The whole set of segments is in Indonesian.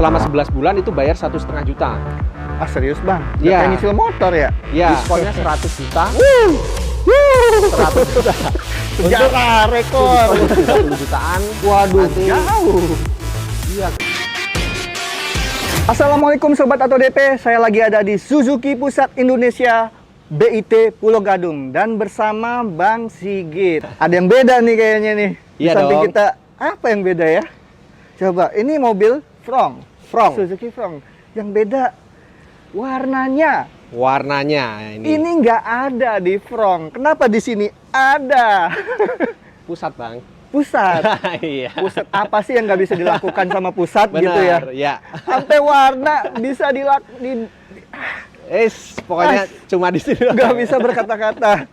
selama 11 bulan itu bayar 1,5 juta. Ah serius bang? Iya. Kayak nyicil motor ya? Iya, diskonnya 100 juta. 100 juta. Sejarah rekor. 30 jutaan. Waduh, Nanti- jauh. Iya. Assalamualaikum Sobat AutoDP, saya lagi ada di Suzuki Pusat Indonesia BIT Pulau Gadung dan bersama Bang Sigit. Ada yang beda nih kayaknya nih. Di Iya samping dong. kita, apa yang beda ya? Coba, ini mobil Frong. Suzuki Frong. Yang beda warnanya. Warnanya ini Ini nggak ada di Frong. Kenapa di sini ada? pusat, Bang. Pusat. Iya. Pusat apa sih yang nggak bisa dilakukan sama pusat gitu ya? Benar, ya. Sampai warna bisa Pokoknya cuma di sini. nggak bisa berkata-kata.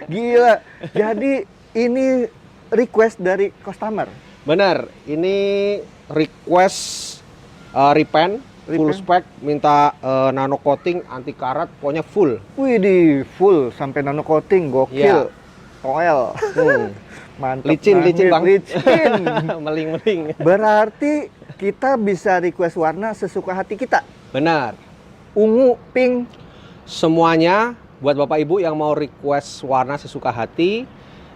Gila. Jadi ini request dari customer. Benar, ini request repaint, full Repaint. spec, minta nano coating, anti karat, pokoknya full. Wih di full sampai nano coating, gokil. Oil. Mantap. Licin, banget. Bang. Licin. Meling-meling. Berarti kita bisa request warna sesuka hati kita. Benar. Ungu, pink. Semuanya buat Bapak Ibu yang mau request warna sesuka hati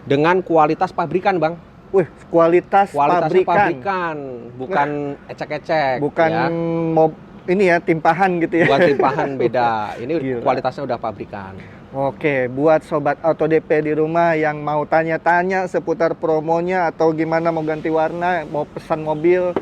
dengan kualitas pabrikan, Bang. Wih, kualitas Kualitasnya pabrikan. pabrikan, bukan ecek-ecek. Bukan ya. ini ya, timpahan gitu ya. Bukan timpahan, beda. Ini Gila. kualitasnya udah pabrikan. Oke, buat Sobat AutoDP di rumah yang mau tanya-tanya seputar promonya atau gimana mau ganti warna, mau pesan mobil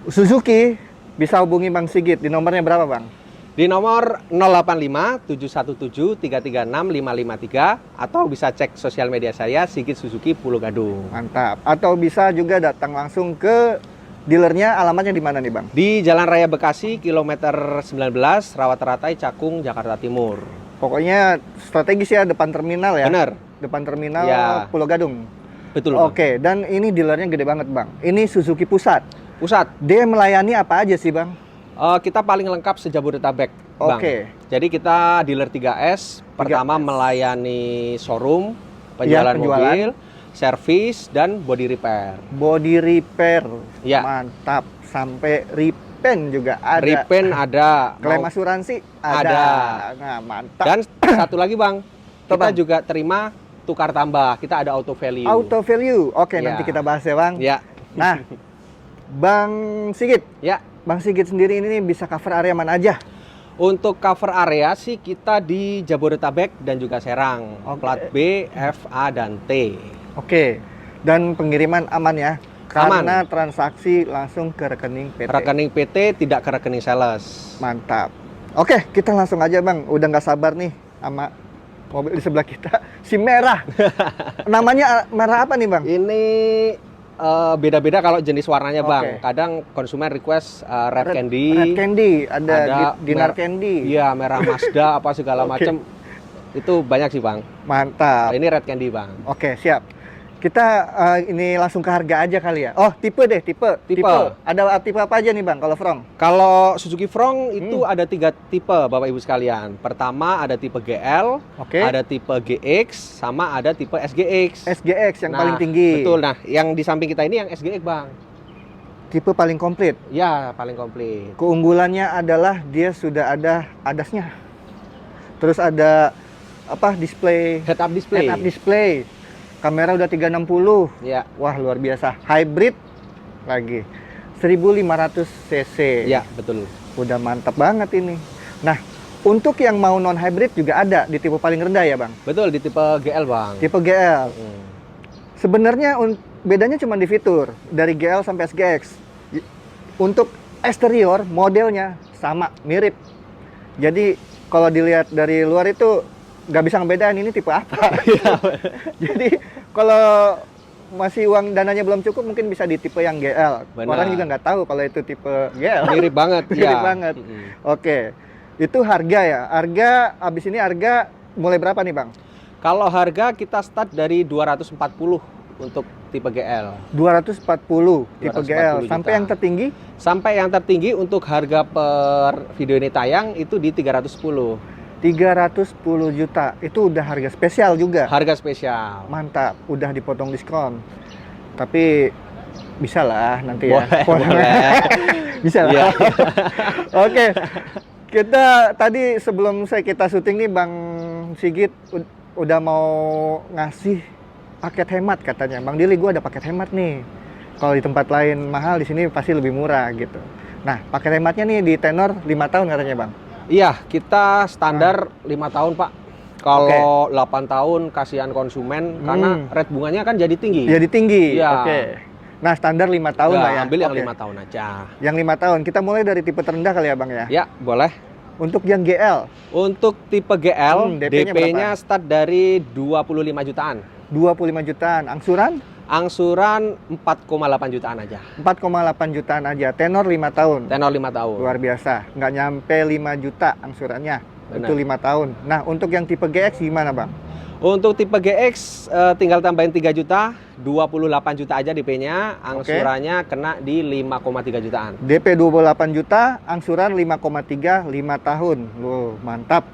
Suzuki, bisa hubungi Bang Sigit. Di nomornya berapa, Bang? Di nomor 085 717 336 553 atau bisa cek sosial media saya Sigit Suzuki Pulau Gadung. Mantap. Atau bisa juga datang langsung ke dealernya. Alamatnya di mana nih, Bang? Di Jalan Raya Bekasi, kilometer 19, Rawat Ratai, Cakung, Jakarta Timur. Pokoknya strategis ya, depan terminal ya. Bener, Depan terminal Ya. Pulau Gadung. betul. Bang. Oke, dan ini dealernya gede banget, Bang. Ini Suzuki Pusat. Pusat, Dia melayani apa aja sih, Bang? kita paling lengkap sejabodetabek, Bang. Oke. Jadi kita dealer 3S, pertama 3S. melayani showroom, penjualan penjualan. mobil, servis, dan body repair. Body repair. Ya. Mantap. Sampai repaint juga ada. Repaint ada. Klaim Mau- asuransi ada. Ada. Nah, mantap. Dan satu lagi, Bang, kita Bang? juga terima tukar tambah. Kita ada auto value. Auto value. Oke, Ya. nanti kita bahas ya, Bang. Ya, Nah, Bang Sigit. ya. Bang Sigit sendiri ini bisa cover area mana aja? Untuk cover area sih kita di Jabodetabek dan juga Serang. Oke. Plat B, F, A, dan T. Oke. Dan pengiriman aman ya? Karena transaksi langsung ke rekening PT. Rekening PT, tidak ke rekening sales. Mantap. Oke, kita langsung aja, Bang. Udah nggak sabar nih sama mobil di sebelah kita. Si merah. Namanya merah apa nih, Bang? Ini beda-beda kalau jenis warnanya, Oke. Bang. Kadang konsumen request red candy. Red candy. Ada, dinar mer- candy. Iya, merah Mazda apa segala Oke. macam. Itu banyak sih, Bang. Mantap. Ini red candy, Bang. Oke, siap. Kita ini langsung ke harga aja kali ya. Oh, tipe deh, tipe. Ada tipe apa aja nih, Bang, kalau Frong? Kalau Suzuki Frong itu ada 3 tipe, Bapak Ibu sekalian. Pertama ada tipe GL, Oke. ada tipe GX, sama ada tipe SGX. SGX yang Nah, paling tinggi. Betul. Nah, yang di samping kita ini yang SGX, Bang. Tipe paling komplit. Ya, paling komplit. Keunggulannya adalah dia sudah ada ADAS-nya. Terus ada apa? Display Head up display. head up display. Kamera udah 360. Ya, Wah, luar biasa. Hybrid lagi. 1500 cc. ya, betul. Udah mantap banget ini. Nah, untuk yang mau non hybrid juga ada di tipe paling rendah ya, Bang. Betul di tipe GL, Bang. Tipe GL. Hmm. Sebenarnya bedanya cuma di fitur dari GL sampai SGX. Untuk eksterior modelnya sama, mirip. Jadi kalau dilihat dari luar itu nggak bisa ngebedain ini tipe apa. Jadi kalau masih uang dananya belum cukup mungkin bisa di tipe yang GL. Benar. Orang juga nggak tahu kalau itu tipe GL. Mirip banget, Mirip ya. banget. Mm-mm. Oke. Itu harga ya. Harga abis ini harga mulai berapa nih, Bang? Kalau harga kita start dari 240 untuk tipe GL. 240 tipe 240 GL. juta. Sampai yang tertinggi Sampai yang tertinggi untuk harga per video ini tayang itu di 310. 310 juta. Itu udah harga spesial juga. Harga spesial. Mantap, udah dipotong diskon. Tapi Bisa lah nanti ya. Boleh. Bisa lah. Iya. Oke. Kita tadi sebelum kita syuting nih Bang Sigit udah mau ngasih paket hemat katanya. Bang Dili, gua ada paket hemat nih. Kalau di tempat lain mahal, di sini pasti lebih murah gitu. Nah, paket hematnya nih di tenor 5 tahun katanya Bang. Iya, kita standar 5 tahun, Pak. Kalau 8 tahun kasihan konsumen karena rate bunganya kan jadi tinggi. Jadi tinggi. Iya. Oke. Nah, standar 5 tahun lah ya. Ambil yang Oke. 5 tahun aja. Yang 5 tahun. Kita mulai dari tipe terendah kali ya, Bang ya. Ya, boleh. Untuk yang GL, Untuk tipe GL, DP-nya DP-nya start dari 25 jutaan. 25 jutaan. Angsuran Angsuran 4,8 jutaan aja. 4,8 jutaan aja. Tenor 5 tahun. Tenor 5 tahun. Luar biasa. Nggak nyampe 5 juta angsurannya. Benar. Itu 5 tahun. Nah, untuk yang tipe GX gimana, Bang? Untuk tipe GX tinggal tambahin 3 juta, 28 juta aja DP-nya, angsurannya kena di 5,3 jutaan. DP 28 juta, angsuran 5,3, 5 tahun. Loh, mantap.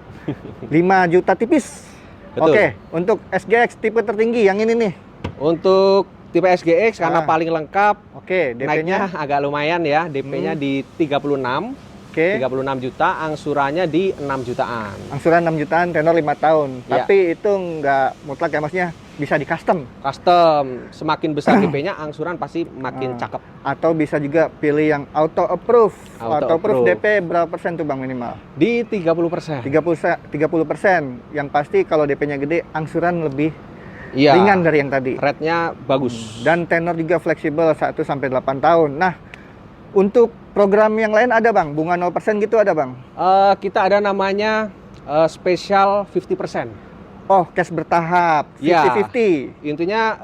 5 juta tipis. Betul. Oke, untuk SGX tipe tertinggi yang ini nih. Untuk tipe SGX karena paling lengkap, Oke, naiknya DP-nya. agak lumayan ya, DP-nya di 36. Oke. 36 juta, angsurannya di 6 jutaan. Angsuran 6 jutaan, tenor 5 tahun. Ya. Tapi itu nggak mutlak ya, maksudnya bisa di custom. Custom, semakin besar DP-nya, angsuran pasti makin cakep. Atau bisa juga pilih yang auto approve. Auto Auto approve approve. DP berapa persen tuh Bang minimal? Di 30%. 30%. Yang pasti kalau DP-nya gede, angsuran lebih Iya. ringan dari yang tadi. Rate-nya bagus. Dan tenor juga fleksibel 1 sampai 8 tahun. Nah, untuk program yang lain ada Bang? Bunga 0% gitu ada Bang? Kita ada namanya special 50%. Oh, cash bertahap, Ya. 50-50. Intinya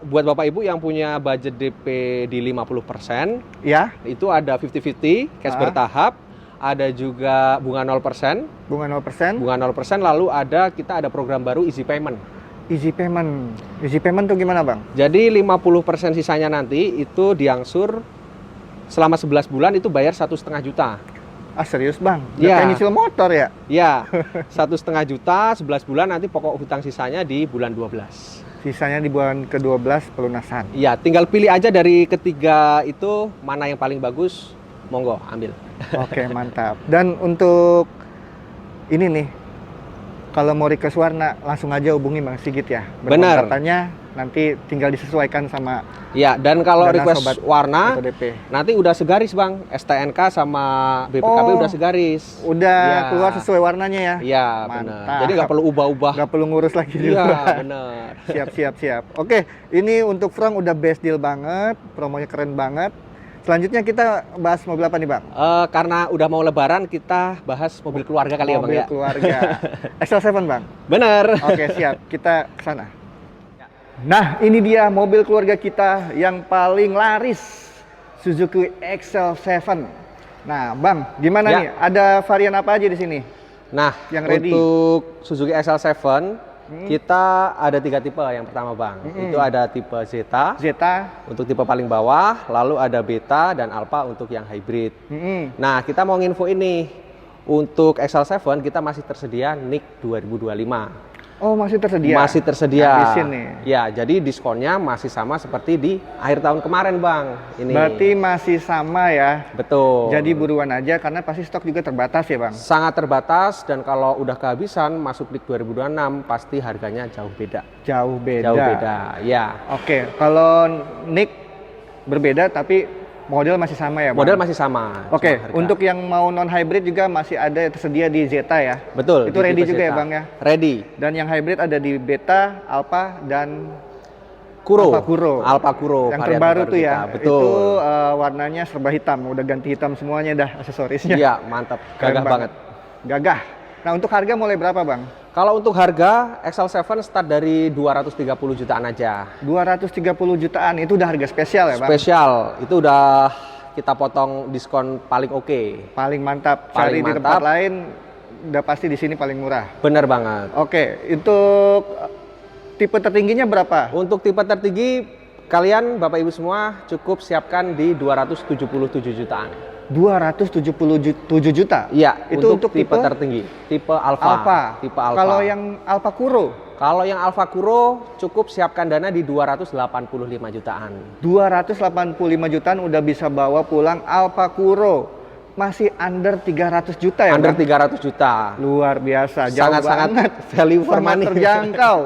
buat Bapak Ibu yang punya budget DP di 50%, Ya, itu ada 50-50, cash bertahap, ada juga bunga 0%, bunga 0%. bunga 0%, lalu kita ada program baru easy payment. Easy payment. Easy payment tuh gimana Bang? Jadi 50% sisanya nanti itu diangsur selama 11 bulan itu bayar 1,5 juta. Ah serius Bang? Ya. Kayak nyicil motor ya? Ya, 1,5 juta 11 bulan nanti pokok hutang sisanya di bulan 12. Sisanya di bulan ke-12 pelunasan. Iya, tinggal pilih aja dari ketiga itu mana yang paling bagus, monggo ambil. Oke, mantap. Dan untuk ini nih, kalau mau request warna langsung aja hubungi Bang Sigit ya. Benar. Katanya nanti tinggal disesuaikan sama Ya, dan kalau Dana request Sobat warna Auto DP. nanti udah segaris Bang, STNK sama BPKB Oh, udah segaris. Udah Ya. keluar sesuai warnanya ya? Iya, Mantap. benar. Jadi nggak perlu ubah-ubah. Nggak perlu ngurus lagi di Iya, luar. benar. Siap. Oke, ini untuk Frank udah best deal banget, promonya keren banget. Selanjutnya kita bahas mobil apa nih Bang? Karena udah mau lebaran, kita bahas mobil keluarga kali ya Bang Mobil ya. keluarga. XL7 Bang? Bener. Oke, siap. Kita ke sana. Nah, ini dia mobil keluarga kita yang paling laris, Suzuki XL7. Nah, Bang, gimana Ya. nih? Ada varian apa aja di sini? Nah, Yang ready. untuk Suzuki XL7 kita ada 3 tipe. Yang pertama Bang, itu ada tipe Zeta Zeta. untuk tipe paling bawah, lalu ada Beta dan Alpha untuk yang hybrid. Nah, kita mau nginfo ini. Untuk XL7 kita masih tersedia NIK 2025. Oh, masih tersedia? Masih tersedia. Habisin nih. Ya, jadi diskonnya masih sama seperti di akhir tahun kemarin Bang. Ini. Berarti masih sama ya? Betul. Jadi buruan aja karena pasti stok juga terbatas ya Bang? Sangat terbatas dan kalau udah kehabisan masuk di 2026 pasti harganya jauh beda. Jauh beda. Jauh beda, ya. Oke, kalau Nick berbeda tapi model masih sama ya Bang? Model masih sama. Oke, cuma harga. untuk yang mau non hybrid juga masih ada tersedia di Zeta ya? Betul. Itu di ready tipe juga ya Zeta. Bang ya? Ready. Dan yang hybrid ada di Beta, Alpha, dan Kuro. Alpha Kuro. Alpha Kuro. Yang varian terbaru tuh ya? kita. Betul. Itu warnanya serba hitam, udah ganti hitam semuanya dah aksesorisnya. Iya, mantap. Keren Gagah banget. Gagah. Nah, untuk harga mulai berapa Bang? Kalau untuk harga XL7 start dari 230 jutaan aja. 230 jutaan, itu udah harga spesial ya Bang? Spesial. Itu udah kita potong diskon paling oke. Paling mantap. Paling Cari di tempat lain, udah pasti di sini paling murah. Bener banget. Oke, untuk tipe tertingginya berapa? Untuk tipe tertinggi, kalian Bapak Ibu semua cukup siapkan di 277 jutaan. 277 juta. Iya, itu untuk tipe tertinggi, tipe Alfa. Tipe Alfa. Kalau yang Alfa Kuro? Kalau yang Alfa Kuro cukup siapkan dana di 285 jutaan. 285 jutaan udah bisa bawa pulang Alfa Kuro. Masih under 300 juta ya, Under Bang? 300 juta. Luar biasa, jauh Sangat-sangat banget. value for Sangat money. terjangkau.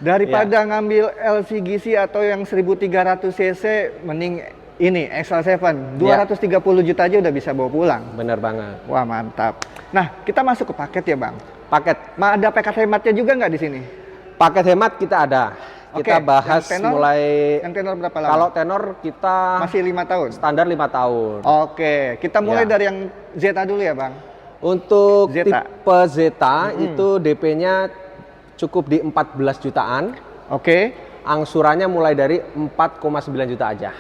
Daripada ngambil LCGC atau yang 1300 cc, mending ini XL7. 230 juta aja udah bisa bawa pulang. Bener banget. Wah, mantap. Nah, kita masuk ke paket ya, Bang. Paket. Ada paket hematnya juga nggak di sini? Paket hemat kita ada. Kita Oke, bahas yang tenor, mulai. Yang tenor berapa lama? Kalau tenor kita masih 5 tahun. standar 5 tahun. Oke, kita mulai Ya. dari yang Zeta dulu ya, Bang. Untuk Zeta. tipe Zeta itu DP-nya cukup di 14 jutaan. Oke. Angsurannya mulai dari 4,9 juta aja.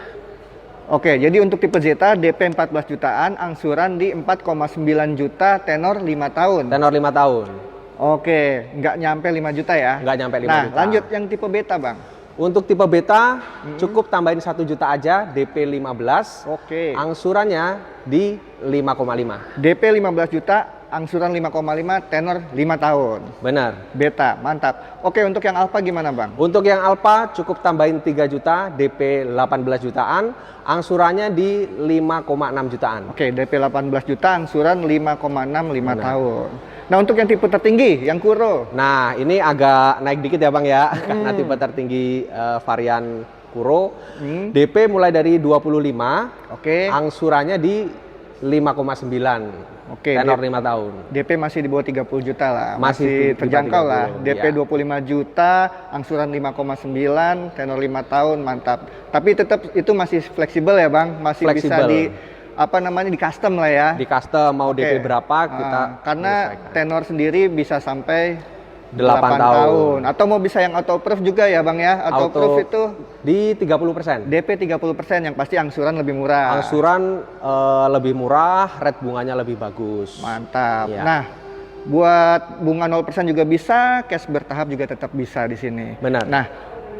Oke, jadi untuk tipe Zeta DP 14 jutaan, angsuran di 4,9 juta, tenor 5 tahun. Tenor 5 tahun. Oke, nggak nyampe 5 juta ya? Nggak nyampe 5 nah, juta. lanjut yang tipe Beta, Bang. Untuk tipe Beta cukup tambahin 1 juta aja, DP 15. Oke. Angsurannya di 5,5. DP 15 juta, angsuran 5,5, tenor 5 tahun. Benar. Beta, mantap. Oke, untuk yang Alfa gimana, Bang? Untuk yang Alfa cukup tambahin 3 juta, DP 18 jutaan, angsurannya di 5,6 jutaan. Oke, DP 18 juta, angsuran 5,6, 5 tahun. Nah, untuk yang tipe tertinggi, yang Kuro. Nah, ini agak naik dikit ya Bang ya, karena tipe tertinggi varian Kuro. DP mulai dari 25, Oke. angsurannya di 5,9. Oke, tenor 5 tahun. DP masih di bawah 30 juta lah. Masih Masih di bawah terjangkau lah. 30, DP ya. 25 juta, angsuran 5,9, tenor 5 tahun, mantap. Tapi tetap itu masih fleksibel ya, Bang? Masih bisa Fleksibel. di custom lah ya. Di custom mau Oke. DP berapa kita karena menyesuaikan. tenor sendiri bisa sampai 8 tahun. Atau mau bisa yang auto proof juga ya, Bang ya? Auto proof itu di 30%. DP 30%, yang pasti angsuran lebih murah. Angsuran lebih murah, rate bunganya lebih bagus. Mantap. Iya. Nah, buat bunga 0% juga bisa, cash bertahap juga tetap bisa di sini. Benar. Nah,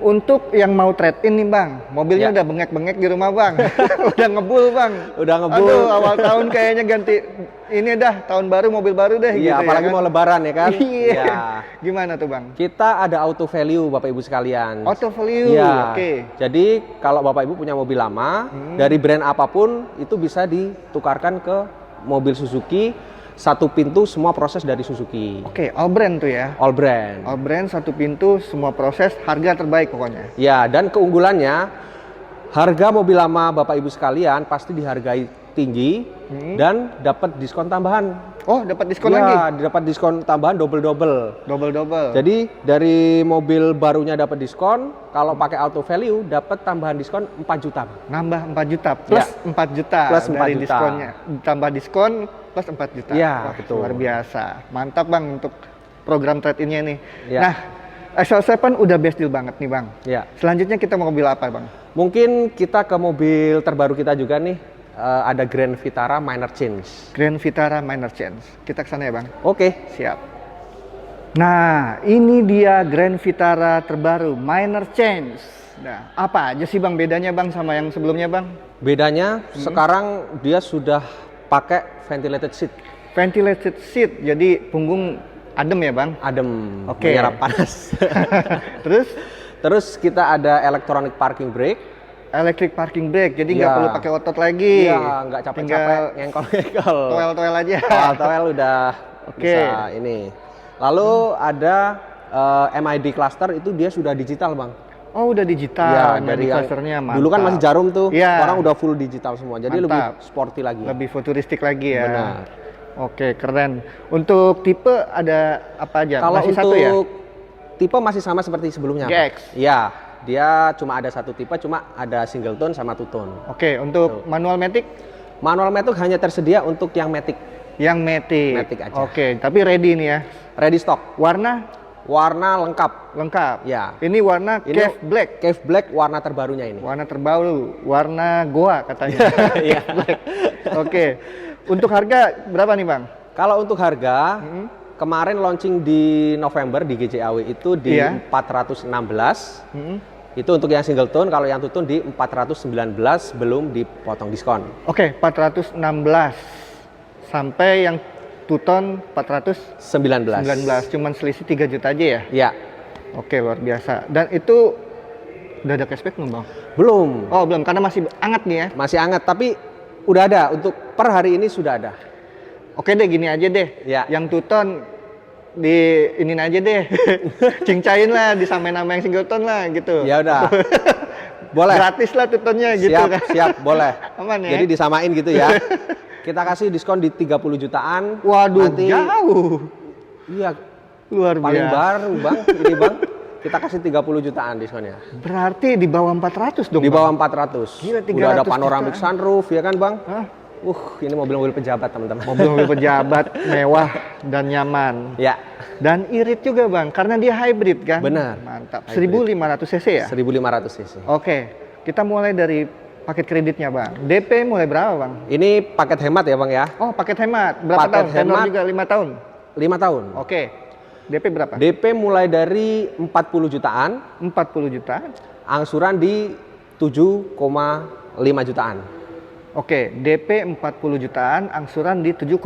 untuk yang mau trade-in nih, Bang, mobilnya Ya. udah bengek-bengek di rumah, Bang. Udah ngebul, Bang. Udah ngebul. Aduh, awal tahun kayaknya ganti ini dah, tahun baru, mobil baru deh gitu Iya, apalagi ya kan? mau lebaran ya kan? Iya. Ya. Gimana tuh, Bang? Kita ada auto value Bapak Ibu sekalian. Auto value, Iya. oke. Jadi kalau Bapak Ibu punya mobil lama, dari brand apapun itu bisa ditukarkan ke mobil Suzuki. Satu pintu semua proses dari Suzuki. Oke, all brand tuh ya. All brand. All brand, satu pintu, semua proses, harga terbaik pokoknya. Ya, dan keunggulannya harga mobil lama Bapak Ibu sekalian pasti dihargai tinggi dan dapat diskon tambahan. Oh, dapat diskon lagi? Ya, dapat diskon tambahan double-double. Double-double. Jadi dari mobil barunya dapat diskon, kalau pakai auto value dapat tambahan diskon 4 juta. Nambah 4 juta plus Ya. 4 juta Plus 4 dari juta. diskonnya. Tambah diskon plus 4 juta. Ya, Wah, betul. luar biasa. Mantap, Bang, untuk program trade-in-nya nih. Ya. Nah, XL7 udah best deal banget nih, Bang. Ya. Selanjutnya kita mau mobil apa, Bang? Mungkin kita ke mobil terbaru kita juga nih. Ada Grand Vitara minor change. Grand Vitara minor change. Kita ke sana ya, Bang. Oke. Siap. Nah, ini dia Grand Vitara terbaru minor change. Nah, apa aja sih, Bang, bedanya, Bang, sama yang sebelumnya, Bang? Bedanya sekarang dia sudah pakai ventilated seat. Ventilated seat, jadi punggung adem ya, Bang? Adem, Oke. menyerap panas. Terus Terus kita ada electronic parking brake. electric parking brake, jadi nggak Iya. perlu pakai otot lagi. Iya, nggak capek-capek Tinggal ngengkol-ngengkol. toel-toel aja. Toel udah Oke. bisa ini. Lalu ada MID cluster, itu dia sudah digital, Bang. Oh, udah digital. Ya, MID dari yang clusternya, dulu kan mantap. masih jarum tuh. Iya. Sekarang udah full digital semua. Jadi lebih Mantap. sporty lagi. Lebih futuristik lagi ya. Benar. Oke, keren. Untuk tipe ada apa aja? Kalau Masih untuk satu ya? tipe masih sama seperti sebelumnya. Pak. GX. Iya, dia cuma ada satu tipe, cuma ada single tone sama two tone. Oke, untuk manual matic Manual matic hanya tersedia untuk yang matic. yang matic. Matic aja. Oke, tapi ready nih ya. Ready stock. Warna lengkap. Lengkap. Ya. Ini warna Ini Cave Black. Cave Black warna terbarunya ini. Warna terbaru, warna goa katanya. Iya. Oke. Untuk harga berapa nih, Bang? Kalau untuk harga, kemarin launching di November di GJAW itu di Iya. 416. Hmm. Itu untuk yang single tone, kalau yang two tone di 419 belum dipotong diskon. Oke, 416 sampai yang two tone 419, cuman selisih 3 juta aja ya? Iya. Oke, luar biasa. Dan itu udah ada cashback belum, Bang? Belum. Oh, belum, karena masih hangat nih ya. Masih hangat, tapi udah ada. Untuk per hari ini sudah ada. Oke deh, gini aja deh. Ya. Yang two tone di ini aja deh. Cinccain lah, disamain sama yang single tone lah gitu. Ya udah. Boleh. Gratis lah two tone-nya gitu Siap, kan. siap, boleh. Aman ya? Jadi disamain gitu ya. Kita kasih diskon di 30 jutaan. Waduh, Nanti, jauh. iya, Luar paling biasa. baru Bang, ini Bang. Kita kasih 30 jutaan diskonnya. Berarti di bawah 400 dong, Di Bang? bawah 400. Gila, Udah ada 300 panoramic jutaan. sunroof ya kan Bang? Hah? Ini mobil-mobil pejabat teman-teman. Mobil-mobil pejabat, mewah dan nyaman. Ya, Dan irit juga, Bang, karena dia hybrid kan? Benar. Mantap. Hybrid. 1500 cc ya? 1500 cc. Oke, kita mulai dari paket kreditnya, Bang. DP mulai berapa, Bang? Ini paket hemat ya Bang ya? Oh, paket hemat. Berapa Paket tahun? Tenor hemat. juga 5 tahun. 5 tahun. Oke. DP berapa? DP mulai dari 40 jutaan, 40 juta. angsuran di 7,5 jutaan. Oke, DP 40 jutaan, angsuran di 7,5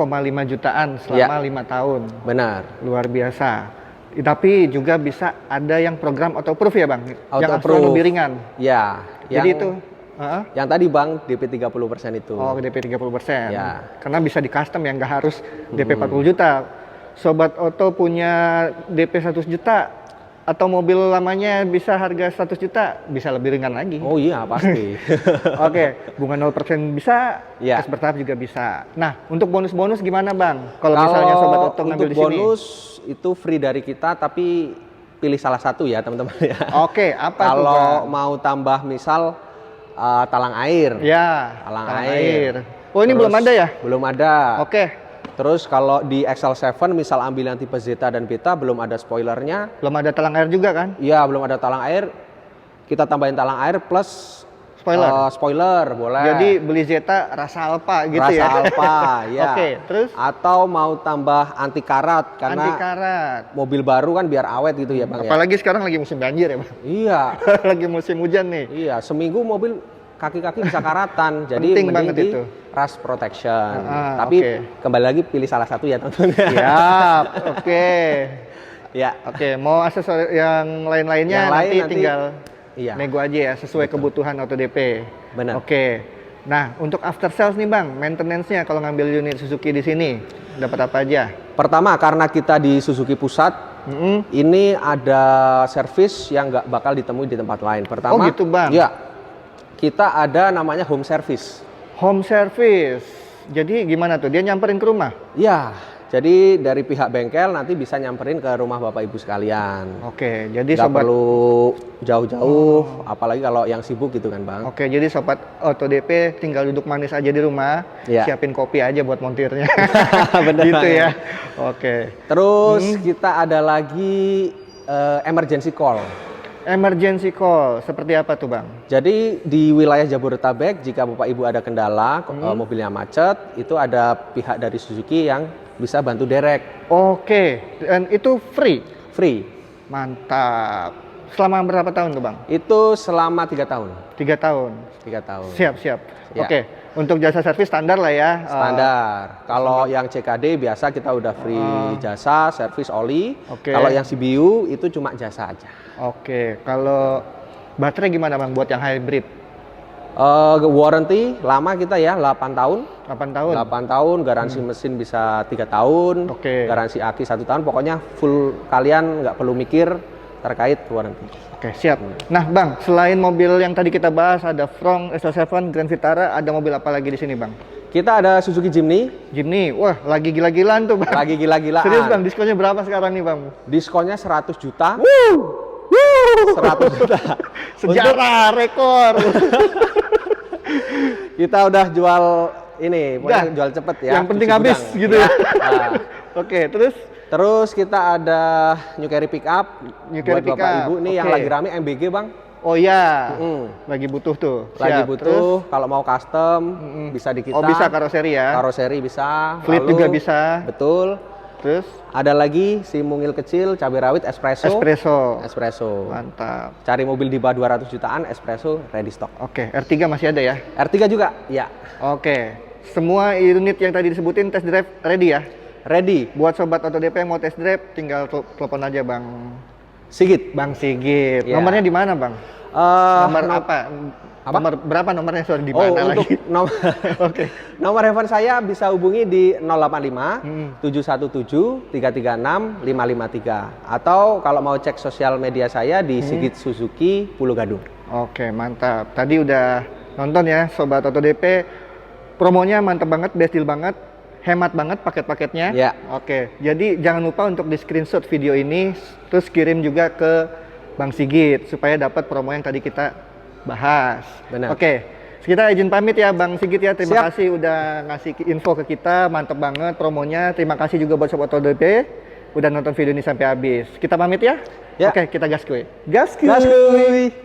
jutaan selama 5 tahun. Benar. Luar biasa. Tapi juga bisa ada yang program auto approve ya, Bang? Yang angsuran Auto-approve. lebih ringan. Ya. Jadi yang, itu yang tadi Bang DP 30% itu. oh, DP 30%. Ya. Karena bisa di custom yang nggak harus DP 40 juta. Sobat Auto punya DP 100 juta atau mobil lamanya bisa harga 100 juta, bisa lebih ringan lagi. Oh iya pasti. Oke, bunga 0% bisa, Ya. cash bertahap juga bisa. Nah, untuk bonus-bonus gimana, Bang? Kalau misalnya Sobat Auto ngambil untuk di sini. bonus itu free dari kita, tapi pilih salah satu ya teman-teman ya. Oke, apa tuh, Kalau Bang? mau tambah misal talang air. Ya, Talang talang air. Oh, ini Terus belum ada ya? Belum ada. Oke, Terus kalau di XL7 misal ambil yang tipe Zeta dan Beta belum ada spoilernya. belum ada talang air juga kan? Iya, belum ada talang air. Kita tambahin talang air plus Spoiler. spoiler boleh. Jadi beli Zeta rasa Alfa gitu rasa ya? Alfa, ya. Oke, terus? Atau mau tambah anti karat karena Anti karat. mobil baru kan biar awet gitu ya Bang ya. Apalagi sekarang lagi musim banjir ya, Bang? Iya. Lagi musim hujan nih. Iya, seminggu mobil kaki-kaki bisa karatan. Jadi Penting mending banget di itu. rust protection. Ah, Tapi oke. kembali lagi pilih salah satu ya teman-teman. Siap, oke. Ya. Oke, mau aksesoris yang lain-lainnya Yang lain nanti nanti- tinggal Iya. nego aja ya, sesuai kebutuhan auto DP. Benar. Oke. Nah, untuk after sales nih, Bang, maintenance-nya kalau ngambil unit Suzuki di sini dapat apa aja? Pertama karena kita di Suzuki Pusat, Mm-mm. ini ada servis yang nggak bakal ditemui di tempat lain. Pertama, Oh, gitu, Bang? Iya. Kita ada namanya home service. Home service. Jadi gimana tuh? Dia nyamperin ke rumah? Iya. Jadi dari pihak bengkel nanti bisa nyamperin ke rumah Bapak Ibu sekalian. Oke, jadi Nggak sobat perlu jauh-jauh, apalagi kalau yang sibuk gitu kan Bang. Oke, jadi sobat auto DP tinggal duduk manis aja di rumah, Iya. siapin kopi aja buat montirnya. Bener gitu banget. ya. Oke. Terus kita ada lagi emergency call. Emergency call seperti apa tuh, Bang? Jadi di wilayah Jabodetabek jika Bapak Ibu ada kendala, mobilnya macet, itu ada pihak dari Suzuki yang bisa bantu derek Oke, dan itu free. free. Mantap. Selama berapa tahun tuh, Bang? Itu selama 3 tahun. 3 tahun. 3 tahun. Siap. Ya. Oke, untuk jasa servis standar lah ya. Standar. Kalau yang CKD biasa kita udah free jasa, servis oli. Oke. Kalau yang CBU itu cuma jasa aja. Oke, kalau baterai gimana, Bang, buat yang hybrid? Warranty lama kita ya, 8 tahun. 8 tahun. 8 tahun, garansi mesin bisa 3 tahun, Oke. garansi aki 1 tahun, pokoknya full kalian nggak perlu mikir terkait warranty. Oke, siap. Nah, Bang, selain mobil yang tadi kita bahas, ada Fronx, SL7, Grand Vitara, ada mobil apa lagi di sini, Bang? Kita ada Suzuki Jimny, Jimny, wah lagi gila-gilaan tuh, Bang. lagi gila-gilaan. Serius, Bang, diskonnya berapa sekarang nih, Bang? Diskonnya 100 juta. 100 juta. Sejarah, rekor. Kita udah jual ini, pokoknya Udah. jual cepet ya. Yang penting cuci habis gudang. gitu ya. Nah, Oke, terus terus kita ada New Carry Pickup New Carry buat Bapak Pickup, Ibu nih yang oke. lagi rame MBG Bang. oh ya, Mm. lagi butuh tuh. Lagi Siap. Terus, butuh, kalau mau custom bisa di kita. oh bisa karoseri ya. Karoseri bisa. Fleet juga bisa. Betul. Terus ada lagi si mungil kecil, cabai rawit, espresso. espresso. Espresso. Mantap. Cari mobil di bawah 200 jutaan, espresso ready stock. Oke, R3 masih ada ya? R3 juga, ya. Oke. Semua unit yang tadi disebutin test drive ready ya? Ready. Buat sobat Auto DP yang mau test drive, tinggal telepon aja Bang Sigit. Sigit. Ya. Nomornya di mana, Bang? Nomor apa? Apa? Nomor berapa nomornya? Sorry, di Oh, mana untuk lagi? nomor Oke. nomor handphone saya bisa hubungi di 085 717 336 553 atau kalau mau cek sosial media saya di Sigit Suzuki Pulau Gadung. Oke, mantap. Tadi udah nonton ya sobat Auto DP. Promonya mantap banget, best deal banget. Hemat banget paket-paketnya. Ya. Oke, jadi jangan lupa untuk di screenshot video ini, terus kirim juga ke Bang Sigit supaya dapat promo yang tadi kita bahas. Benar. Oke, kita izin pamit ya Bang Sigit ya. Terima Siap. kasih udah ngasih info ke kita, mantap banget promonya. Terima kasih juga buat sobat AutoDP udah nonton video ini sampai habis. Kita pamit ya. Ya. Oke, kita gas kuy. Gas kuy.